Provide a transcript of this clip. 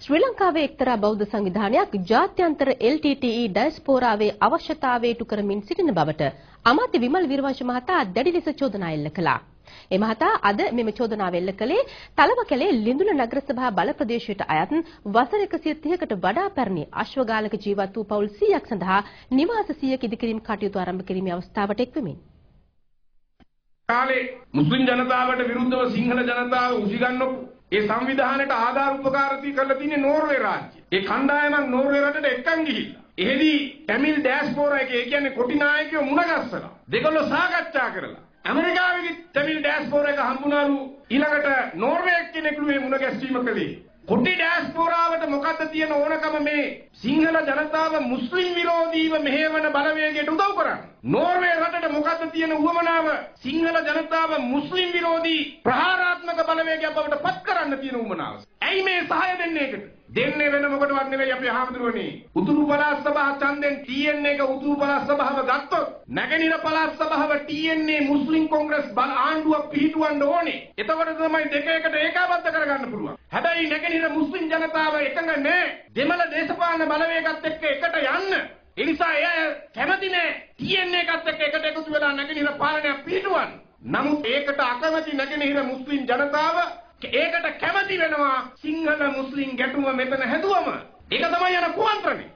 ශ්‍රී ලංකාවේ එක්තරා බෞද්ධ සංවිධානයක් ජාත්‍යන්තර LTTE ඩයස්පෝරාවේ අවශ්‍යතාවය ඉටු කරමින් සිටින බවට අමාත්‍ය විමල් වීරවංශ මහතා දැඩි ලෙස චෝදනා එල්ල කළා. ඒ මහතා අද මෙම චෝදනාව එල්ල කළේ තලවකැලේ ලිඳුන නගර සභා බල ප්‍රදේශයට අයත් වසර 130කට වඩා පැරණි අශ්වගාලක ජීවත් වූ පවුල් 100ක් සඳහා නිවාස 100ක ඉදිකිරීම කටයුතු ආරම්භ කිරීමේ අවස්ථාවට එක්වෙමින්. කාලේ මුස්ලිම් ජනතාවට විරුද්ධව සිංහල ජනතාව උසිගන්නපු ඒ සංවිධානයට ආධාර උපකාරී කරලා තියෙන්නේ නෝර්වේ රාජ්‍යය. ඒ කණ්ඩායමක් නෝර්වේ රටට එක්කන් ගිහිල්ලා. එහෙදි ටැමිල් ඩයස්පෝරා එකේ කියන්නේ කොටි නායකයෝ මුණ ගැස්සලා. දෙගොල්ලෝ සාකච්ඡා කරලා. ඇමරිකාවේ ටැමිල් ඩයස්පෝරා එක හම්බුනාලු ඊළඟට නෝර්වේ කෙනෙකුළු මේ මුණ ගැස්වීම කළේ. කොටි ඩයස්පෝරාවට මොකද්ද තියෙන ඕනකම මේ සිංහල ජනතාව මුස්ලිම් විරෝධීව මෙහෙවන බලවේගයට උදව් කරන්නේ. නෝර්වේ රටට මොකද්ද තියෙන උවමනාව සිංහල ජනතාව මුස්ලිම් විරෝධී ප්‍රහාරාත්මක බලවේගයක් බවට පත් කරන්න තියෙන උවමනාව. ඇයි මේ සහාය දෙන්නේ ඒකට? දෙන්නේ වෙන මොකටවත් නෙවෙයි අපි ආහමතුරුවනේ. උතුරු පළාත් සභාව ඡන්දෙන් TN එක උතුරු පළාත් සභාව ගත්තොත් නැගෙනහිර පළාත් සභාව TN මුස්ලිම් කොංග්‍රස් ආණ්ඩුවක් පිහිටවන්න ඕනේ. එතකොට තමයි දෙක එකට ඒකාබද්ධ කරගන්න පුළුවන්. හැබැයි නැගෙනහිර මුස්ලිම් ජනතාව එකඟ නැහැ. දෙමළ දේශපාලන බලවේගات එක්ක එකට යන්න. ඒ නිසා එය කැමති නැහැ TN එකත් එක්ක එකට එකතු වෙලා නැගෙනහිර පාලනයක් පිහිටවන්න. නමුත් ඒකට අකමැති නැගෙනහිර මුස්ලිම් ජනතාව ඒකට කැමති වෙනවා සිංහල මුස්ලිම් ගැටුම මෙතන හැදුවම. ඒක තමයි යන කුමන්ත්‍රණය.